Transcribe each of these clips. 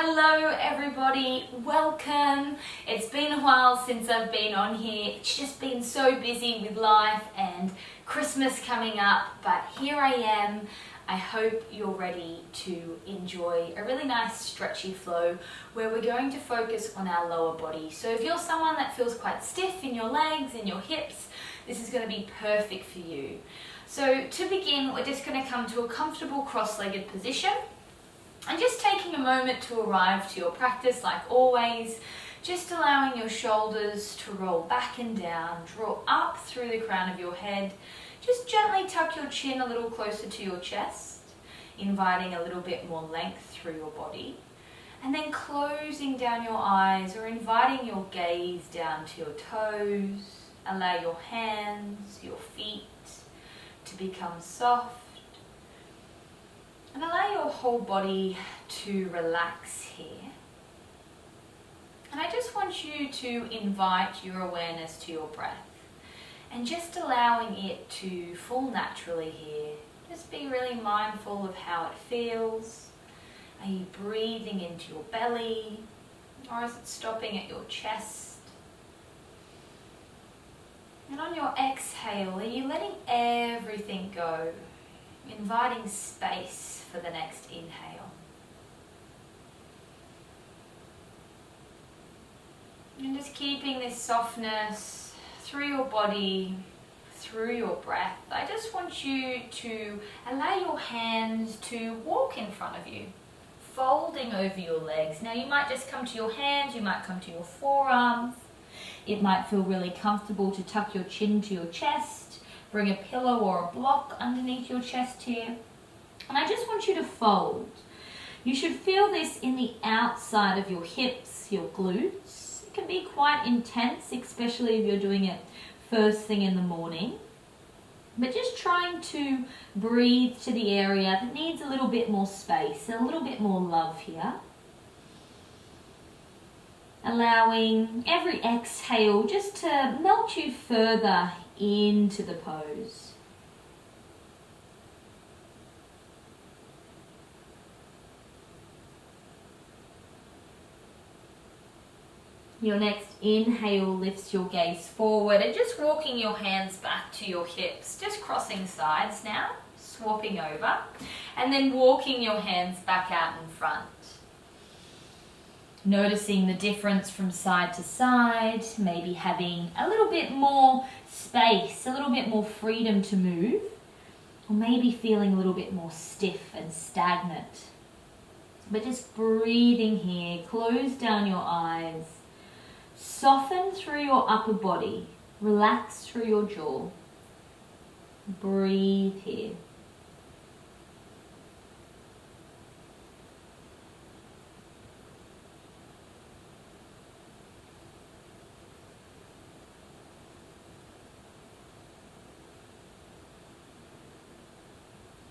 Hello everybody, welcome. It's been a while since I've been on here. It's just been so busy with life and Christmas coming up, but here I am. I hope you're ready to enjoy a really nice stretchy flow where we're going to focus on our lower body. So if you're someone that feels quite stiff in your legs and your hips, this is going to be perfect for you. So to begin, we're just going to come to a comfortable cross-legged position. And just taking a moment to arrive to your practice like always, just allowing your shoulders to roll back and down, draw up through the crown of your head. Just gently tuck your chin a little closer to your chest, inviting a little bit more length through your body. And then closing down your eyes or inviting your gaze down to your toes. Allow your hands, your feet to become soft. And allow your whole body to relax here. And I just want you to invite your awareness to your breath and just allowing it to fall naturally here. Just be really mindful of how it feels. Are you breathing into your belly, or is it stopping at your chest? And on your exhale, are you letting everything go, inviting space for the next inhale? And just keeping this softness through your body, through your breath. I just want you to allow your hands to walk in front of you, folding over your legs. Now you might just come to your hands, you might come to your forearms. It might feel really comfortable to tuck your chin to your chest, bring a pillow or a block underneath your chest here. And I just want you to fold. You should feel this in the outside of your hips, your glutes. It can be quite intense, especially if you're doing it first thing in the morning. But just trying to breathe to the area that needs a little bit more space, a little bit more love here. Allowing every exhale just to melt you further into the pose. Your next inhale lifts your gaze forward and just walking your hands back to your hips, just crossing sides now, swapping over, and then walking your hands back out in front. Noticing the difference from side to side, maybe having a little bit more space, a little bit more freedom to move, or maybe feeling a little bit more stiff and stagnant. But just breathing here, close down your eyes. Soften through your upper body, relax through your jaw. Breathe here.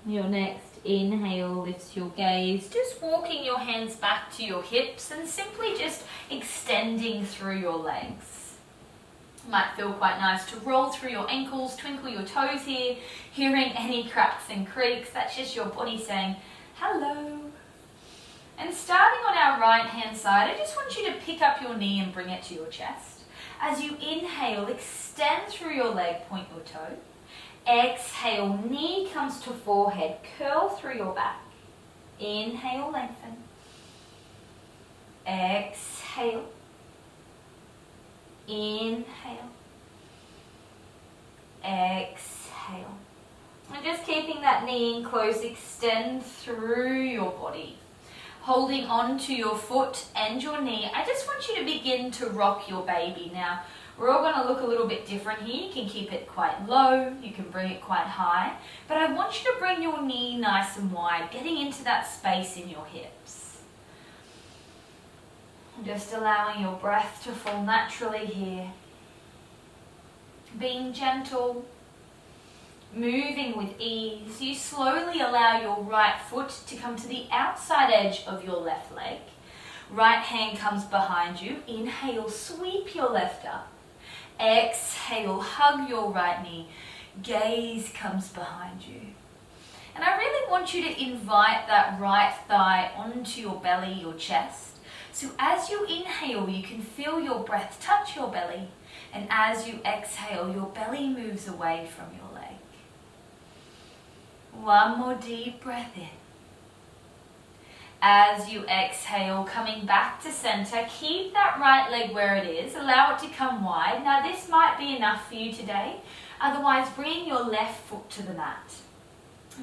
Your next inhale lifts your gaze, just walking your hands back to your hips and simply just extending through your legs. Might feel quite nice to roll through your ankles, twinkle your toes here, hearing any cracks and creaks. That's just your body saying hello. And starting on our right hand side, I just want you to pick up your knee and bring it to your chest. As you inhale, extend through your leg, point your toe. Exhale, knee comes to forehead, curl through your back. Inhale, lengthen. Exhale. Inhale. Exhale. And just keeping that knee in close, extend through your body. Holding on to your foot and your knee, I just want you to begin to rock your baby. Now, we're all going to look a little bit different here. You can keep it quite low, you can bring it quite high, but I want you to bring your knee nice and wide, getting into that space in your hips. Just allowing your breath to fall naturally here. Being gentle, moving with ease. You slowly allow your right foot to come to the outside edge of your left leg. Right hand comes behind you. Inhale, sweep your left up. Exhale, hug your right knee. Gaze comes behind you. And I really want you to invite that right thigh onto your belly, your chest. So as you inhale, you can feel your breath touch your belly. And as you exhale, your belly moves away from your leg. One more deep breath in. As you exhale, coming back to center, keep that right leg where it is. Allow it to come wide. Now this might be enough for you today. Otherwise, bring your left foot to the mat.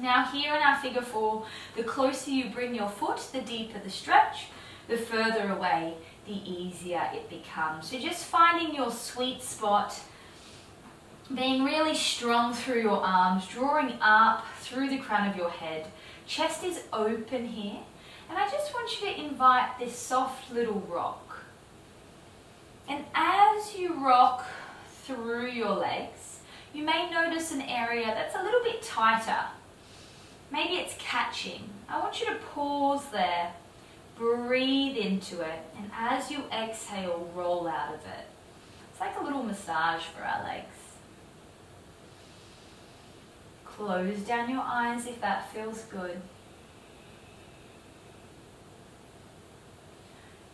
Now here in our figure 4, the closer you bring your foot, the deeper the stretch, the further away, the easier it becomes. So just finding your sweet spot, being really strong through your arms, drawing up through the crown of your head. Chest is open here. And I just want you to invite this soft little rock. And as you rock through your legs, you may notice an area that's a little bit tighter. Maybe it's catching. I want you to pause there, breathe into it, and as you exhale, roll out of it. It's like a little massage for our legs. Close down your eyes if that feels good.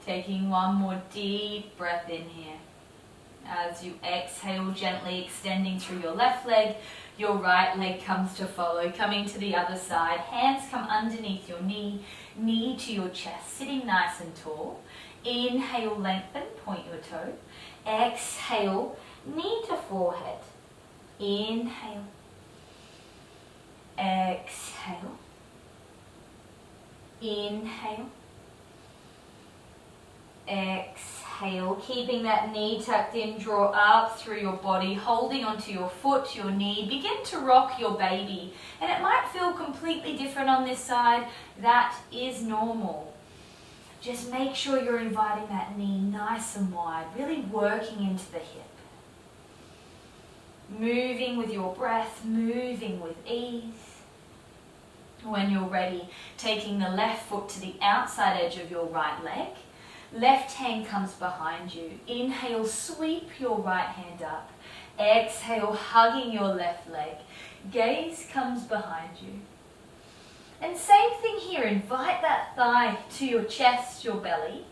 Taking one more deep breath in here. As you exhale, gently extending through your left leg, your right leg comes to follow, coming to the other side. Hands come underneath your knee, knee to your chest, sitting nice and tall. Inhale, lengthen, point your toe. Exhale, knee to forehead. Inhale. Exhale. Inhale. Exhale, keeping that knee tucked in, draw up through your body, holding onto your foot, your knee. Begin to rock your baby. And it might feel completely different on this side. That is normal. Just make sure you're inviting that knee nice and wide, really working into the hip. Moving with your breath, moving with ease. When you're ready, taking the left foot to the outside edge of your right leg. Left hand comes behind you. Inhale, sweep your right hand up. Exhale, hugging your left leg. Gaze comes behind you. And same thing here. Invite that thigh to your chest, your belly.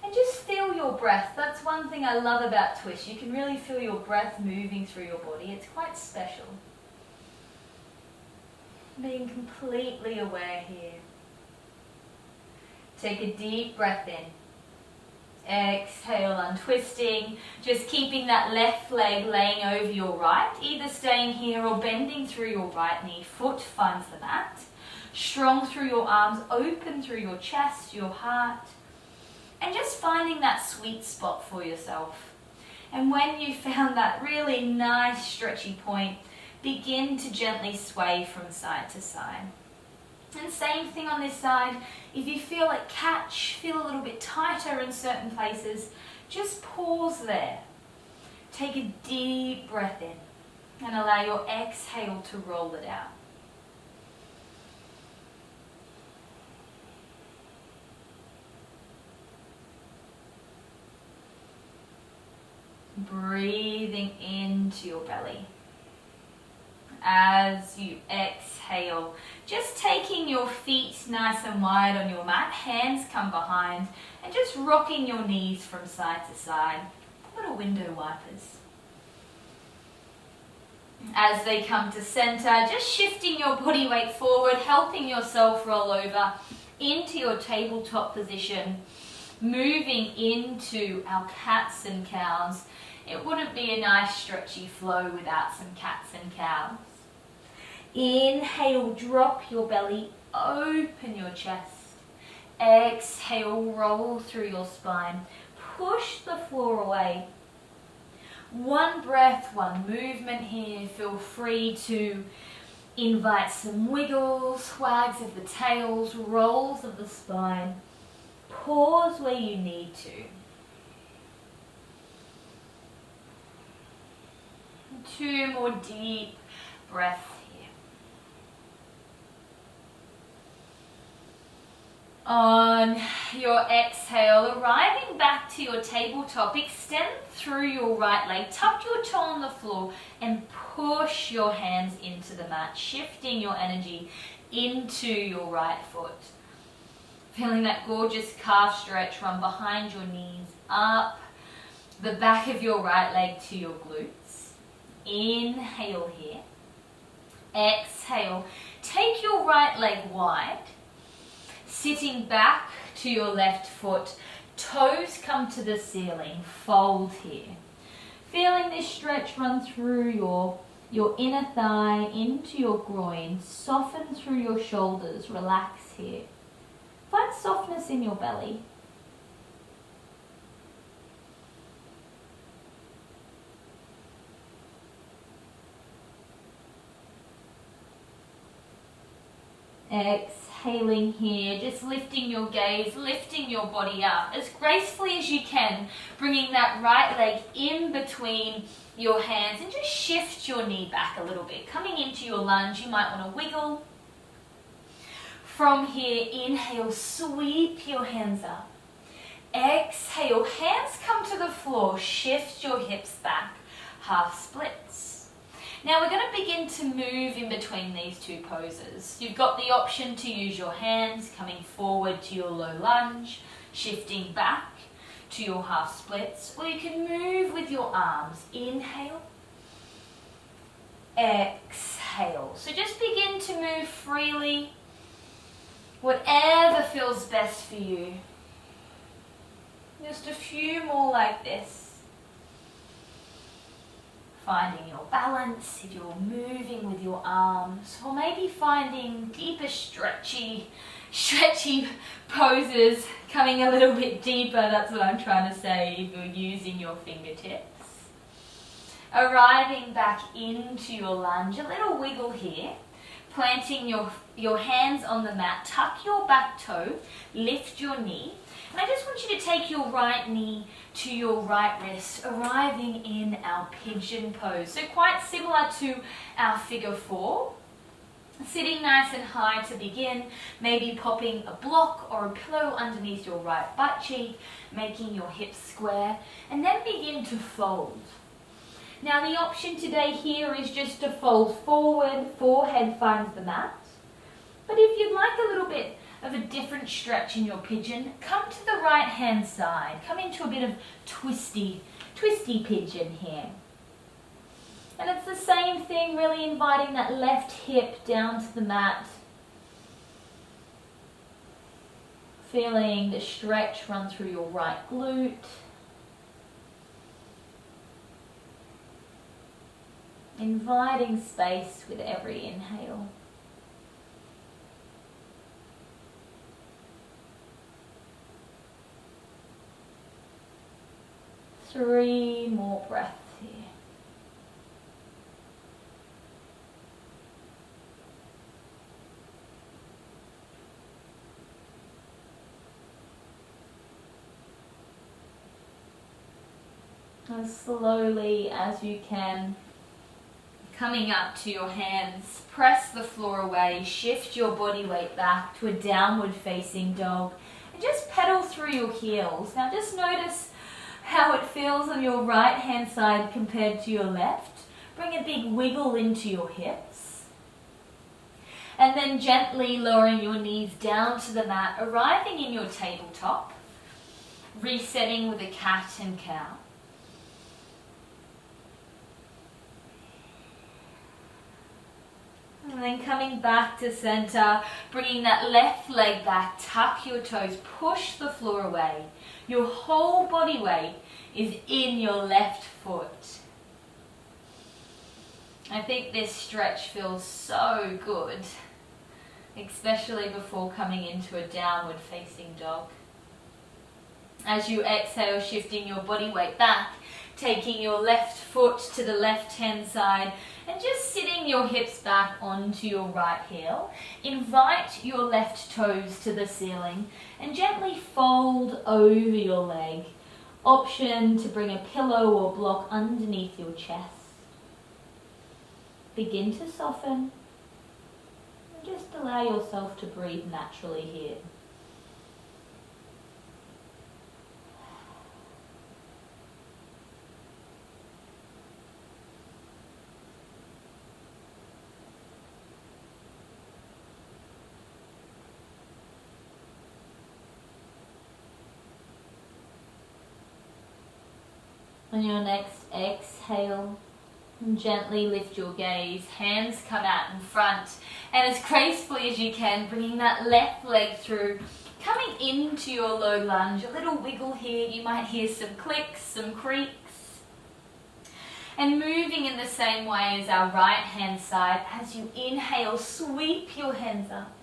And just feel your breath. That's one thing I love about Twist. You can really feel your breath moving through your body. It's quite special. Being completely aware here. Take a deep breath in. Exhale, untwisting, just keeping that left leg laying over your right, either staying here or bending through your right knee. Foot finds the mat. Strong through your arms, open through your chest, your heart. And just finding that sweet spot for yourself. And when you found that really nice stretchy point, begin to gently sway from side to side. And same thing on this side. If you feel it catch, feel a little bit tighter in certain places, just pause there. Take a deep breath in and allow your exhale to roll it out. Breathing into your belly. As you exhale, just taking your feet nice and wide on your mat, hands come behind, and just rocking your knees from side to side, little window wipers. As they come to center, just shifting your body weight forward, helping yourself roll over into your tabletop position, moving into our cats and cows. It wouldn't be a nice stretchy flow without some cats and cows. Inhale, drop your belly, open your chest. Exhale, roll through your spine. Push the floor away. One breath, one movement here. Feel free to invite some wiggles, wags of the tails, rolls of the spine. Pause where you need to. 2 more deep breaths here. On your exhale, arriving back to your tabletop, extend through your right leg, tuck your toe on the floor and push your hands into the mat, shifting your energy into your right foot. Feeling that gorgeous calf stretch run behind your knees, up the back of your right leg to your glutes. Inhale here. Exhale. Take your right leg wide, sitting back to your left foot. Toes come to the ceiling. Fold here. Feeling this stretch run through your inner thigh into your groin. Soften through your shoulders. Relax here. Find softness in your belly. Exhaling here, just lifting your gaze, lifting your body up as gracefully as you can, bringing that right leg in between your hands and just shift your knee back a little bit. Coming into your lunge, you might want to wiggle. From here, inhale, sweep your hands up. Exhale, hands come to the floor, shift your hips back, half splits. Now we're going to begin to move in between these two poses. You've got the option to use your hands, coming forward to your low lunge, shifting back to your half splits, or you can move with your arms. Inhale, exhale. So just begin to move freely, whatever feels best for you. Just a few more like this. Finding your balance if you're moving with your arms, or maybe finding deeper stretchy poses, coming a little bit deeper, that's what I'm trying to say, if you're using your fingertips. Arriving back into your lunge, a little wiggle here, planting your hands on the mat, tuck your back toe, lift your knee, and I just want you to take your right knee to your right wrist, arriving in our pigeon pose. So quite similar to our figure 4. Sitting nice and high to begin, maybe popping a block or a pillow underneath your right butt cheek, making your hips square, and then begin to fold. Now the option today here is just to fold forward, forehead finds the mat. But if you'd like a little bit of a different stretch in your pigeon, come to the right hand side. Come into a bit of twisty pigeon here. And it's the same thing, really inviting that left hip down to the mat. Feeling the stretch run through your right glute. Inviting space with every inhale. Three more breaths here. As slowly as you can, coming up to your hands, press the floor away, shift your body weight back to a downward facing dog, and just pedal through your heels. Now just notice how it feels on your right hand side compared to your left. Bring a big wiggle into your hips. And then gently lowering your knees down to the mat, arriving in your tabletop, resetting with a cat and cow. And then coming back to center, bringing that left leg back, tuck your toes, push the floor away. Your whole body weight is in your left foot. I think this stretch feels so good, especially before coming into a downward facing dog. As you exhale, shifting your body weight back, taking your left foot to the left hand side and just sitting your hips back onto your right heel. Invite your left toes to the ceiling and gently fold over your leg. Option to bring a pillow or block underneath your chest. Begin to soften and just allow yourself to breathe naturally here. On your next exhale, gently lift your gaze, hands come out in front, and as gracefully as you can, bringing that left leg through, coming into your low lunge, a little wiggle here, you might hear some clicks, some creaks, and moving in the same way as our right hand side. As you inhale, sweep your hands up.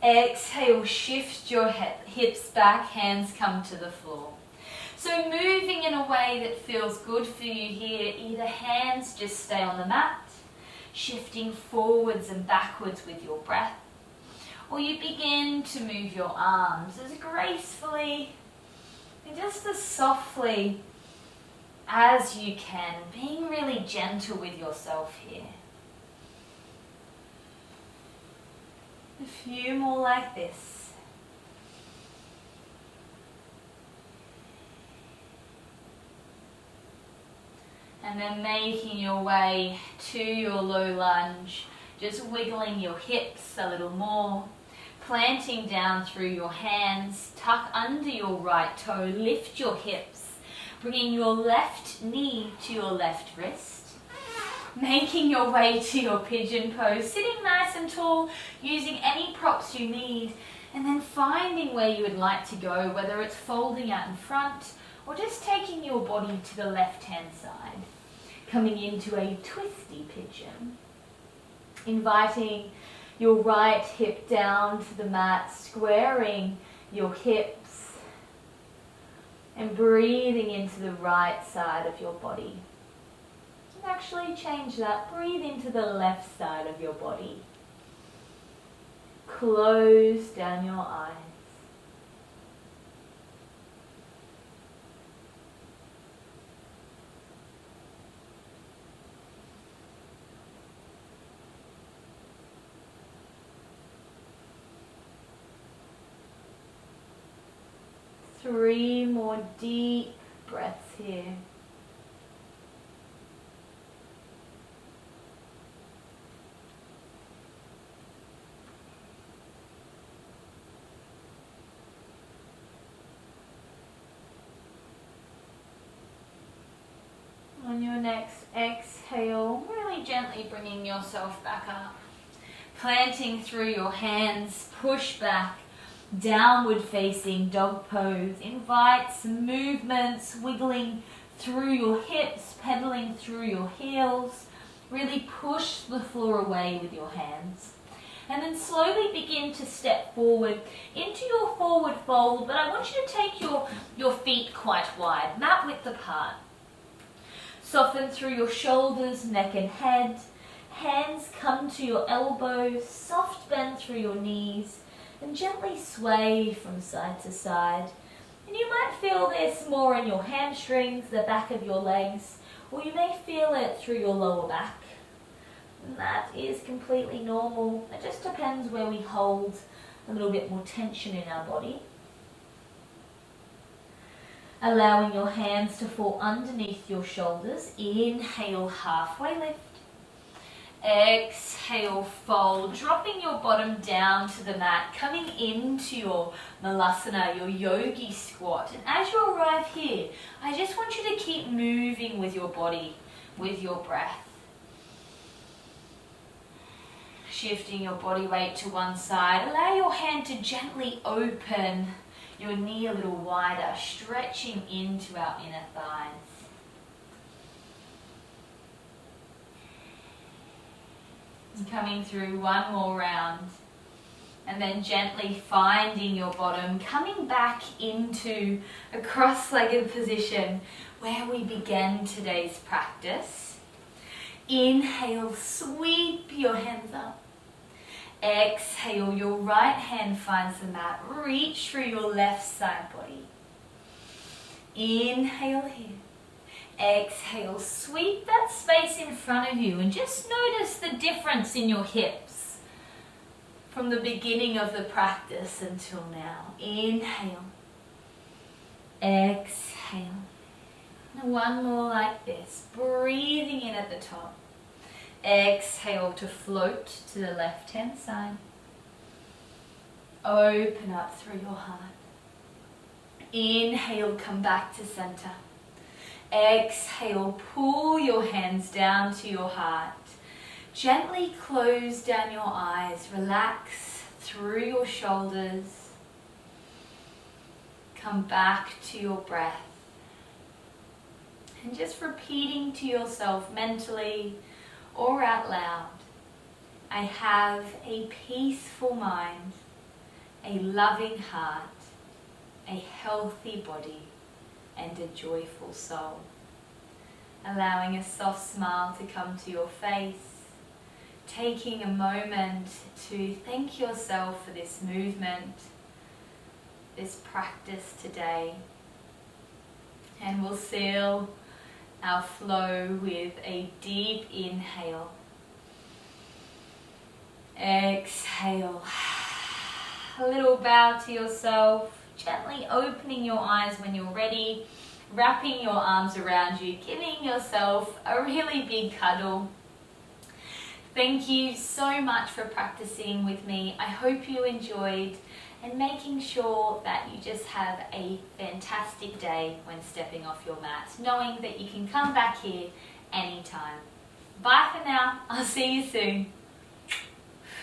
Exhale, shift your hips back, hands come to the floor. So moving in a way that feels good for you here, either hands just stay on the mat, shifting forwards and backwards with your breath, or you begin to move your arms as gracefully and just as softly as you can, being really gentle with yourself here. A few more like this. And then making your way to your low lunge, just wiggling your hips a little more, planting down through your hands, tuck under your right toe, lift your hips, bringing your left knee to your left wrist, making your way to your pigeon pose, sitting nice and tall, using any props you need, and then finding where you would like to go, whether it's folding out in front or just taking your body to the left-hand side, coming into a twisty pigeon, inviting your right hip down to the mat, squaring your hips, and breathing into the right side of your body. And actually change that, breathe into the left side of your body. Close down your eyes. Three more deep breaths here. On your next exhale, really gently bringing yourself back up. Planting through your hands, push back. Downward facing dog pose. Invite some movements, wiggling through your hips, pedaling through your heels. Really push the floor away with your hands. And then slowly begin to step forward into your forward fold, but I want you to take your feet quite wide, mat width apart. Soften through your shoulders, neck and head. Hands come to your elbows, soft bend through your knees, and gently sway from side to side. And you might feel this more in your hamstrings, the back of your legs, or you may feel it through your lower back. And that is completely normal. It just depends where we hold a little bit more tension in our body. Allowing your hands to fall underneath your shoulders. Inhale, halfway lift. Exhale, fold, dropping your bottom down to the mat, coming into your malasana, your yogi squat. And as you arrive here, I just want you to keep moving with your body, with your breath. Shifting your body weight to one side. Allow your hand to gently open your knee a little wider, stretching into our inner thighs. Coming through one more round, and then gently finding your bottom, coming back into a cross-legged position where we began today's practice. Inhale, sweep your hands up. Exhale, your right hand finds the mat. Reach through your left side body. Inhale here. Exhale, sweep that space in front of you and just notice the difference in your hips from the beginning of the practice until now. Inhale. Exhale. And one more like this. Breathing in at the top. Exhale to float to the left-hand side. Open up through your heart. Inhale, come back to center. Exhale, pull your hands down to your heart. Gently close down your eyes, relax through your shoulders. Come back to your breath. And just repeating to yourself mentally or out loud, I have a peaceful mind, a loving heart, a healthy body, and a joyful soul. Allowing a soft smile to come to your face, taking a moment to thank yourself for this movement, this practice today. And we'll seal our flow with a deep inhale. Exhale. A little bow to yourself, gently opening your eyes when you're ready, wrapping your arms around you, giving yourself a really big cuddle. Thank you so much for practicing with me. I hope you enjoyed, and making sure that you just have a fantastic day when stepping off your mat, knowing that you can come back here anytime. Bye for now. I'll see you soon.